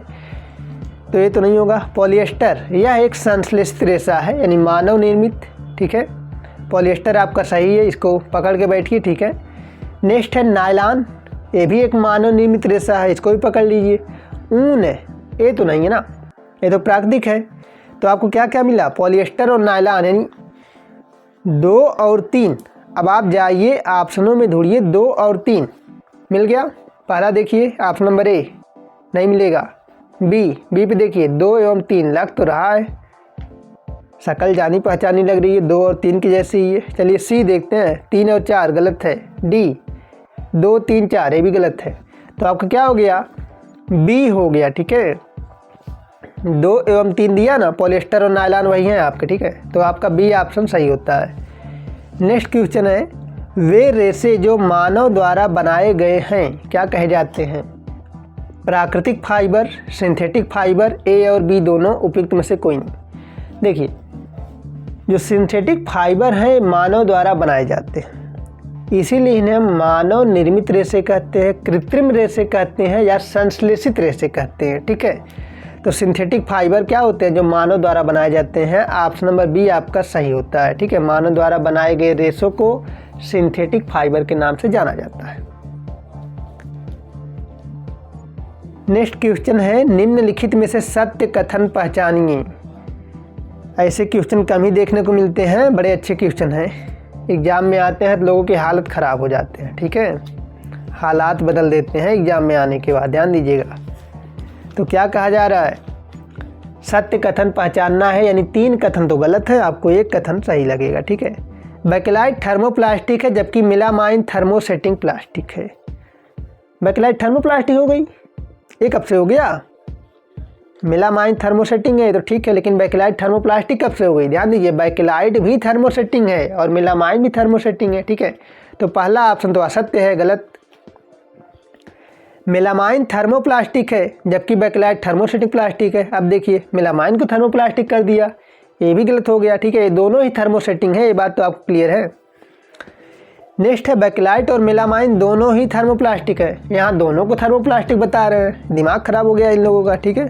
S1: तो ये तो नहीं होगा। पॉलिएस्टर यह एक संश्लेषित रेशा है, यानी मानव निर्मित। ठीक है, पॉलिएस्टर आपका सही है, इसको पकड़ के बैठिए। ठीक है, नेक्स्ट है नायलॉन, ये भी एक मानव निर्मित रेशा है, इसको भी पकड़ लीजिए। ऊन है, ये तो नहीं है ना, ये तो प्राकृतिक है। तो आपको क्या क्या मिला? पॉलिएस्टर और नायलॉन, यानी 2 और 3। अब आप जाइए ऑप्शनों में ढूंढिए 2 और 3 मिल गया। पहला देखिए ऑप्शन नंबर ए, नहीं मिलेगा। बी पे देखिए 2 एवं 3 लग तो रहा है, शक्ल जानी पहचानी लग रही है, 2 और 3 की जैसी ही है। चलिए सी देखते हैं, 3 और 4 गलत है। डी 2, 3, 4 ये भी गलत है। तो आपका क्या हो गया? बी हो गया। ठीक है, 2 एवं 3 दिया ना, पॉलिएस्टर और नायलॉन वही हैं आपके। ठीक है, तो आपका बी ऑप्शन सही होता है। नेक्स्ट क्वेश्चन है, वे रेशे जो मानव द्वारा बनाए गए हैं क्या कहे जाते हैं? प्राकृतिक फाइबर, सिंथेटिक फाइबर, ए और बी दोनों, उपयुक्त में से कोई नहीं। देखिए, जो सिंथेटिक फाइबर हैं मानव द्वारा बनाए जाते हैं, इसीलिए इन्हें हम मानव निर्मित रेशे कहते हैं, कृत्रिम रेशे कहते हैं, या संश्लेषित रेशे कहते हैं। ठीक है, तो सिंथेटिक फाइबर क्या होते हैं? जो मानव द्वारा बनाए जाते हैं। ऑप्शन नंबर बी आपका सही होता है। ठीक है, मानव द्वारा बनाए गए रेशों को सिंथेटिक फाइबर के नाम से जाना जाता है। नेक्स्ट क्वेश्चन है, निम्नलिखित में से सत्य कथन पहचानिए। ऐसे क्वेश्चन कम ही देखने को मिलते हैं, बड़े अच्छे क्वेश्चन हैं। एग्ज़ाम में आते हैं तो लोगों की हालत ख़राब हो जाते हैं। ठीक है, हालात बदल देते हैं एग्ज़ाम में आने के बाद, ध्यान दीजिएगा। तो क्या कहा जा रहा है? सत्य कथन पहचानना है, यानी 3 कथन तो गलत है, आपको 1 कथन सही लगेगा। ठीक है, बैकेलाइट थर्मोप्लास्टिक है, जबकि मेलामाइन थर्मोसेटिंग प्लास्टिक है। बैकेलाइट थर्मोप्लास्टिक हो गई, ये कब से हो गया? मेलामाइन थर्मोसेटिंग है तो ठीक है, लेकिन बैकेलाइट थर्मोप्लास्टिक कब से हो गई? ध्यान दीजिए, बैकेलाइट भी थर्मोसेटिंग है और मेलामाइन भी थर्मोसेटिंग है। ठीक है, तो पहला ऑप्शन तो असत्य है, गलत। मेलामाइन थर्मोप्लास्टिक है, जबकि बैकेलाइट थर्मोसेटिक प्लास्टिक है। अब देखिए, मेलामाइन को थर्मोप्लास्टिक कर दिया, ये भी गलत हो गया। ठीक है, ये दोनों ही थर्मोसेटिंग है, ये बात तो आपको क्लियर है। नेक्स्ट है, बैकेलाइट और मेलामाइन दोनों ही थर्मोप्लास्टिक है, यहाँ दोनों को थर्मोप्लास्टिक बता रहे हैं, दिमाग खराब हो गया इन लोगों का। ठीक है,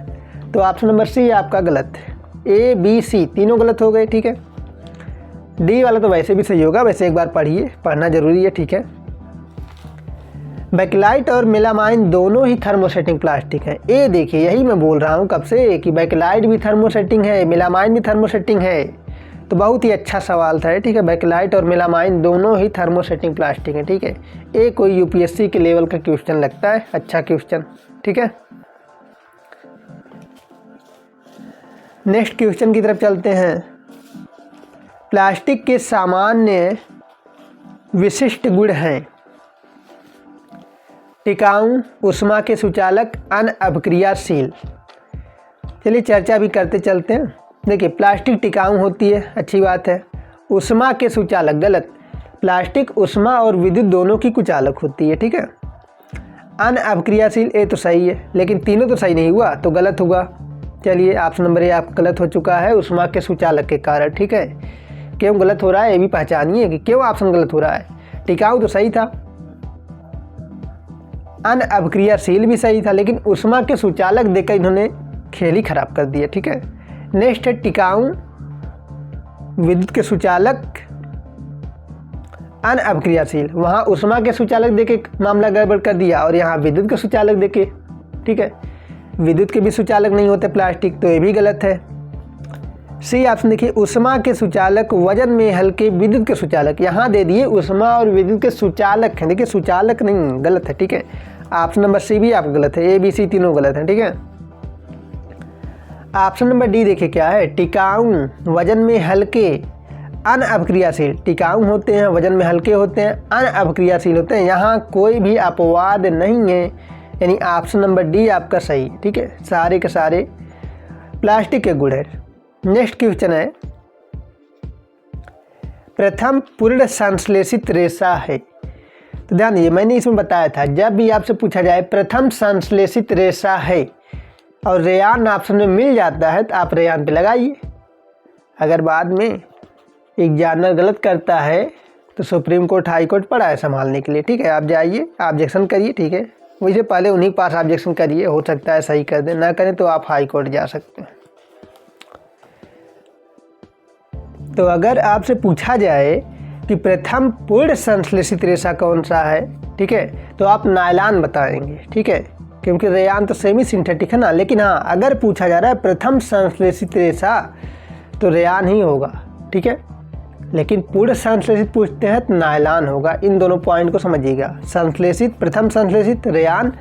S1: तो ऑप्शन नंबर सी आपका गलत है। ए, बी, सी तीनों गलत हो गए। ठीक है, डी वाला तो वैसे भी सही होगा, वैसे एक बार पढ़िए, पढ़ना जरूरी है। ठीक है, बैकेलाइट और मेलामाइन दोनों ही थर्मोसेटिंग प्लास्टिक है। ए देखिए, यही मैं बोल रहा हूँ कब से कि बैकेलाइट भी थर्मोसेटिंग है, मेलामाइन भी थर्मोसेटिंग है। तो बहुत ही अच्छा सवाल था। ठीक है, बैकेलाइट और मेलामाइन दोनों ही थर्मोसेटिंग प्लास्टिक है। ठीक है, ये कोई यूपीएससी के लेवल का क्वेश्चन लगता है, अच्छा क्वेश्चन। ठीक है, नेक्स्ट क्वेश्चन की तरफ चलते हैं। प्लास्टिक के सामान्य विशिष्ट गुण हैं टिकाऊ, ऊष्मा के सुचालक, अनअभिक्रियाशील। चलिए चर्चा भी करते चलते हैं। देखिए प्लास्टिक टिकाऊ होती है, अच्छी बात है। ऊष्मा के सुचालक, गलत। प्लास्टिक ऊष्मा और विद्युत दोनों की कुचालक होती है, ठीक है। अनअभिक्रियाशील, ये तो सही है, लेकिन तीनों तो सही नहीं हुआ तो गलत होगा। चलिए ऑप्शन नंबर ए आपका गलत हो चुका है, ऊष्मा के सुचालक के कारण, ठीक है। क्यों गलत हो रहा है ये भी पहचानिए कि क्यों ऑप्शन गलत हो रहा है। टिकाऊ तो सही था, अनअभिक्रियाशील भी सही था, लेकिन ऊष्मा के सुचालक देकर इन्होंने खेल ही खराब कर दिया, ठीक है। नेक्स्ट है टिकाऊ, विद्युत के सुचालक, अनअभिक्रियाशील। वहाँ ऊष्मा के सुचालक देके मामला गड़बड़ कर दिया और यहाँ विद्युत के सुचालक देके, ठीक है। विद्युत के भी सुचालक नहीं होते प्लास्टिक, तो ये भी गलत है। सी ऑप्शन देखिए, ऊष्मा के सुचालक, वजन में हल्के, विद्युत के सुचालक। यहाँ दे दिए ऊष्मा और विद्युत के सुचालक हैं, देखिए सुचालक नहीं, गलत है, ठीक है। ऑप्शन नंबर सी भी आपका गलत है, ए बी सी तीनों गलत हैं, ठीक है। ऑप्शन नंबर डी देखिए क्या है, टिकाऊ, वजन में हल्के, अनअभिक्रियाशील। टिकाऊ होते हैं, वजन में हल्के होते हैं, अनअभिक्रियाशील होते हैं, यहाँ कोई भी अपवाद नहीं है, यानी ऑप्शन नंबर डी आपका सही है, ठीक है। सारे के सारे प्लास्टिक के गुण है। नेक्स्ट क्वेश्चन है, प्रथम पूर्ण संश्लेषित रेशा है। तो ध्यान दीजिए, मैंने इसमें बताया था जब भी आपसे पूछा जाए प्रथम संश्लेषित रेशा है और रेयान ऑप्शन में मिल जाता है तो आप रेयान पे लगाइए। अगर बाद में एग्जामिनर गलत करता है तो सुप्रीम कोर्ट हाई कोर्ट पड़ा है संभालने के लिए, ठीक है। आप जाइए ऑब्जेक्शन करिए, ठीक है। वैसे पहले उन्हीं के पास ऑब्जेक्शन करिए, हो सकता है सही कर दें, ना करें तो आप हाई कोर्ट जा सकते हैं। तो अगर आपसे पूछा जाए कि प्रथम पूर्ण संश्लेषित रेशा कौन सा है, ठीक है, तो आप नायलॉन बताएंगे, ठीक है, क्योंकि रेयान तो सेमी सिंथेटिक है ना। लेकिन हाँ, अगर पूछा जा रहा है प्रथम संश्लेषित रेशा तो रेयान ही होगा, ठीक है। लेकिन पूर्ण संश्लेषित पूछते हैं तो नायलॉन होगा। इन दोनों पॉइंट को समझिएगा, संश्लेषित, प्रथम संश्लेषित रेयान,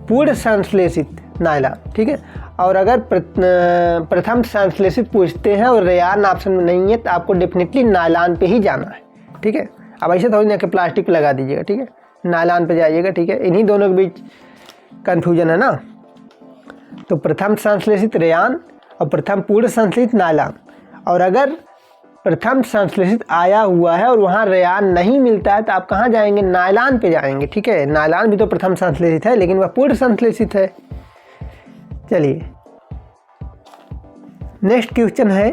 S1: पूर्ण संश्लेषित नायलॉन, ठीक है। और अगर प्रथम संश्लेषित पूछते हैं और रेयान ऑप्शन में नहीं है तो आपको डेफिनेटली नायलॉन पे ही जाना है, ठीक है। अब ऐसे थोड़ी ना कि प्लास्टिक पे लगा दीजिएगा, ठीक है, नायलॉन पे जाइएगा, ठीक है। इन्हीं दोनों के बीच कन्फ्यूजन है ना। तो प्रथम संश्लेषित रेयान और प्रथम पूर्ण संश्लेषित नायलॉन। और अगर प्रथम संश्लेषित आया हुआ है और वहाँ रेयान नहीं मिलता है तो आप कहाँ जाएंगे, नायलॉन पे जाएंगे, ठीक है। नायलॉन भी तो प्रथम संश्लेषित है लेकिन वह पूर्ण संश्लेषित है। चलिए नेक्स्ट क्वेश्चन है,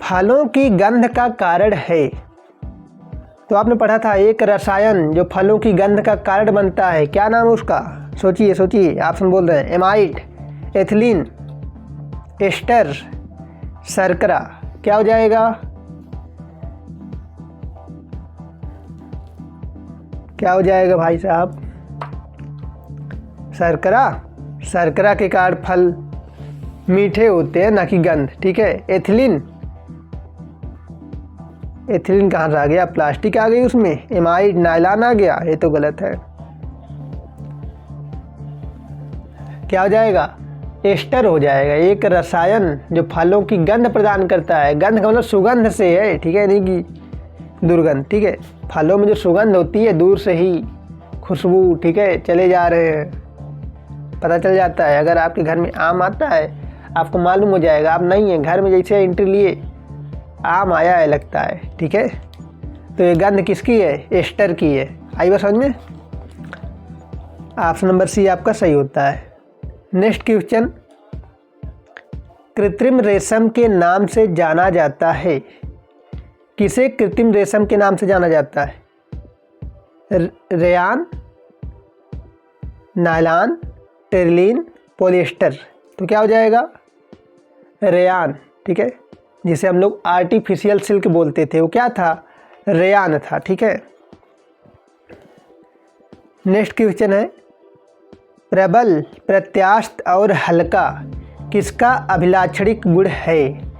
S1: फलों की गंध का कारण है। तो आपने पढ़ा था एक रसायन जो फलों की गंध का कारण बनता है, क्या नाम है उसका, सोचिए सोचिए, ऑप्शन बोल रहे हैं, एमाइड, एथिलीन, एस्टर, शर्करा। क्या हो जाएगा, क्या हो जाएगा भाई साहब, शर्करा। शर्करा के कारण फल मीठे होते हैं ना कि गंध, ठीक है। एथिलीन, एथिलीन कहाँ से आ गया, प्लास्टिक आ गई उसमें, एमाइड नायलॉन आ गया, ये तो गलत है। क्या हो जाएगा, एस्टर हो जाएगा। एक रसायन जो फलों की गंध प्रदान करता है, गंध का मतलब सुगंध से है, ठीक है, नहीं कि दुर्गंध, ठीक है। फलों में जो सुगंध होती है दूर से ही खुशबू, ठीक है, चले जा रहे हैं, पता चल जाता है। अगर आपके घर में आम आता है आपको मालूम हो जाएगा, आप नहीं है घर में, जैसे एंट्री लिए आम आया है लगता है, ठीक है। तो ये गंध किसकी है, एस्टर की है। आई बात समझ में, ऑप्शन नंबर सी आपका सही होता है। नेक्स्ट क्वेश्चन, कृत्रिम रेशम के नाम से जाना जाता है। किसे कृत्रिम रेशम के नाम से जाना जाता है, रेयान, नायलॉन, टेरिलीन, पॉलिएस्टर। तो क्या हो जाएगा, रेयान, ठीक है, जिसे हम लोग आर्टिफिशियल सिल्क बोलते थे, वो क्या था, रेयान था, ठीक है। नेक्स्ट क्वेश्चन है, प्रबल, प्रत्यास्थ और हल्का किसका अभिलाक्षणिक गुण है।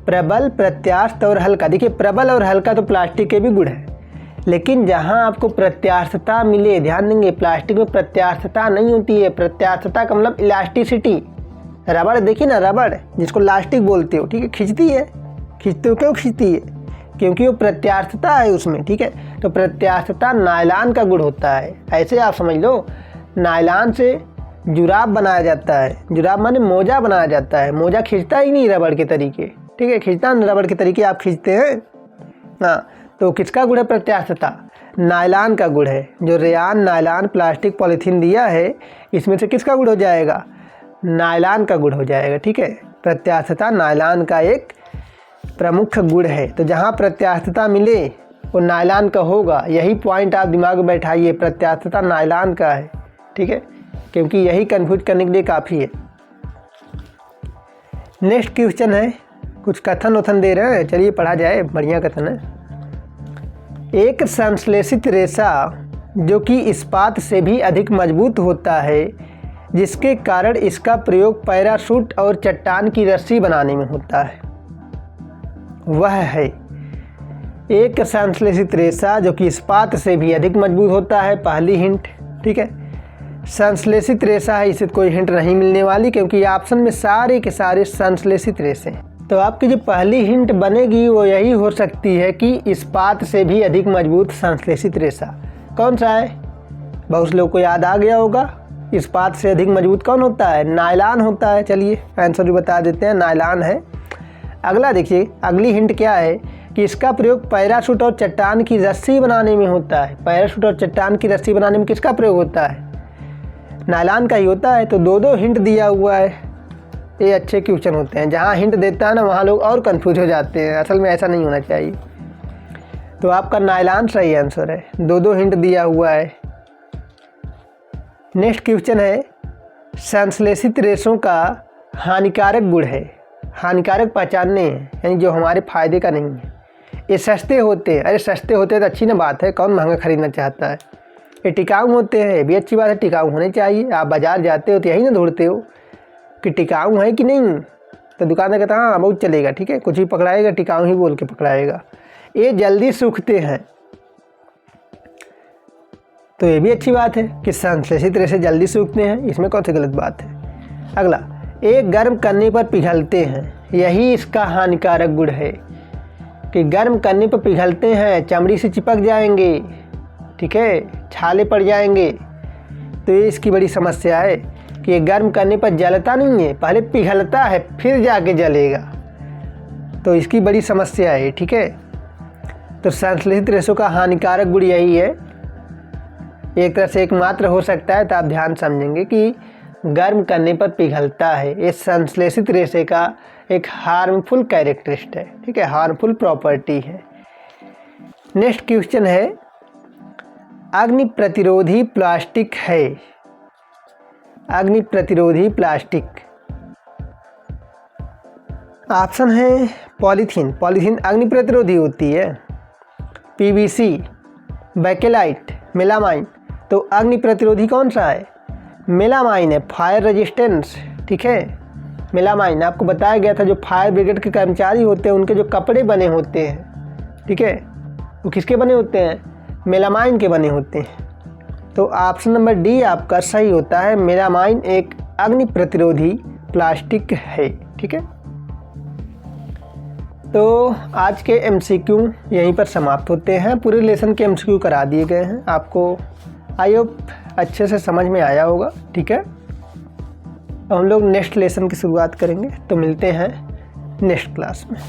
S1: प्रबल, प्रत्यास्थ और हल्का, देखिए प्रबल और हल्का तो प्लास्टिक के भी गुण है, लेकिन जहाँ आपको प्रत्यास्थता मिले, ध्यान देंगे प्लास्टिक में प्रत्यास्थता नहीं होती है। प्रत्यास्थता का मतलब इलास्टिसिटी। रबड़ देखिए ना, रबड़ जिसको इलास्टिक बोलते हो, ठीक है, खींचती है, खींचते हो, क्यों खींचती है, क्योंकि वो प्रत्यास्थता है उसमें, ठीक है। तो प्रत्यास्थता नायलॉन का गुण होता है। ऐसे आप समझ लो, नायलॉन से जुराब बनाया जाता है, जुराब माने मोजा बनाया जाता है, मोजा खींचता ही नहीं रबड़ के तरीके, ठीक है, खींचता है रबड़ के तरीके आप खींचते हैं। हाँ, तो किसका गुण है प्रत्यास्थता? नायलॉन का गुण है। जो रेयान, नायलॉन, प्लास्टिक, पॉलीथीन दिया है, इसमें से किसका गुण हो जाएगा? नायलॉन का गुण हो जाएगा। ठीक है, प्रत्यास्थता नायलॉन का एक प्रमुख गुण है। तो जहाँ प्रत्यास्थता मिले वो नायलॉन का होगा। यही पॉइंट आप दिमाग में बैठाइए, प्रत्यास्थता नायलॉन का है। ठीक है, क्योंकि यही कन्फ्यूज करने के लिए काफ़ी है। नेक्स्ट क्वेश्चन है, कुछ कथन वथन दे रहे हैं, चलिए पढ़ा जाए, बढ़िया कथन है। एक संश्लेषित रेशा जो कि इस्पात से भी अधिक मजबूत होता है, जिसके कारण इसका प्रयोग पैराशूट और चट्टान की रस्सी बनाने में होता है, वह है। एक संश्लेषित रेशा जो कि इस्पात से भी अधिक मजबूत होता है, पहली हिंट। ठीक है, संश्लेषित रेशा है, इसे कोई हिंट नहीं मिलने वाली क्योंकि ऑप्शन में सारे के सारे संश्लेषित रेशे। तो आपकी जो पहली हिंट बनेगी वो यही हो सकती है कि इस्पात से भी अधिक मजबूत संश्लेषित रेशा कौन सा है? बहुत लोगों को याद आ गया होगा, इस्पात से अधिक मजबूत कौन होता है? नायलॉन होता है। चलिए आंसर भी बता देते हैं, नायलॉन है। अगला देखिए, अगली हिंट क्या है कि इसका प्रयोग पैराशूट और चट्टान की रस्सी बनाने में होता है। पैराशूट और चट्टान की रस्सी बनाने में किसका प्रयोग होता है? नायलॉन का ही होता है। तो दो हिंट दिया हुआ है। ये अच्छे क्वेश्चन होते हैं, जहाँ हिंट देता है ना वहाँ लोग और कंफ्यूज हो जाते हैं। असल में ऐसा नहीं होना चाहिए। तो आपका नायलॉन सही आंसर है, दो हिंट दिया हुआ है। नेक्स्ट क्वेश्चन है, संश्लेषित रेशों का हानिकारक गुण है। हानिकारक पहचानने हैं, यानी जो हमारे फायदे का नहीं है। ये सस्ते होते हैं। अरे सस्ते होते हैं तो अच्छी ना बात है, कौन महंगा खरीदना चाहता है। ये टिकाऊ होते हैं, भी अच्छी बात है, टिकाऊ होने चाहिए। आप बाज़ार जाते हो तो यही ना ढूंढते हो कि टिकाऊ है कि नहीं। तो दुकानदार कहता हाँ बहुत चलेगा, ठीक है, कुछ भी पकड़ाएगा टिकाऊ ही बोल के पकड़ाएगा। ये जल्दी सूखते हैं, तो ये भी अच्छी बात है कि संश्लेषित रेशे जल्दी सूखते हैं, इसमें कौन सी गलत बात है। अगला, एक गर्म करने पर पिघलते हैं, यही इसका हानिकारक गुण है कि गर्म करने पर पिघलते हैं, चमड़ी से चिपक जाएंगे, ठीक है, छाले पड़ जाएंगे। तो ये इसकी बड़ी समस्या है कि ये गर्म करने पर जलता नहीं है, पहले पिघलता है फिर जाके जलेगा। तो इसकी बड़ी समस्या है। ठीक है, तो संश्लेषित रेशों का हानिकारक गुण यही है। एक तरह से एकमात्र हो सकता है, तो आप ध्यान समझेंगे कि गर्म करने पर पिघलता है। ये संश्लेषित रेशे का एक हार्मफुल कैरेक्टरिस्टिक है। ठीक है, हार्मफुल प्रॉपर्टी है। नेक्स्ट क्वेश्चन है, अग्नि प्रतिरोधी प्लास्टिक है। अग्नि प्रतिरोधी प्लास्टिक ऑप्शन है पॉलीथीन। पॉलीथीन अग्नि प्रतिरोधी होती है। PVC, bakelite, melamine. तो अग्नि प्रतिरोधी कौन सा है? मेलामाइन है, फायर रेजिस्टेंस। ठीक है, मेलामाइन आपको बताया गया था, जो फायर ब्रिगेड के कर्मचारी होते हैं उनके जो कपड़े बने होते हैं, ठीक है, वो किसके बने होते हैं? मेलामाइन के बने होते हैं। तो ऑप्शन नंबर डी आपका सही होता है, मेलामाइन एक अग्नि प्रतिरोधी प्लास्टिक है। ठीक है, तो आज के एमसीक्यू यहीं पर समाप्त होते हैं। पूरे लेसन के एमसीक्यू करा दिए गए हैं आपको, आई होप अच्छे से समझ में आया होगा। ठीक है, अब हम लोग नेक्स्ट लेसन की शुरुआत करेंगे, तो मिलते हैं नेक्स्ट क्लास में।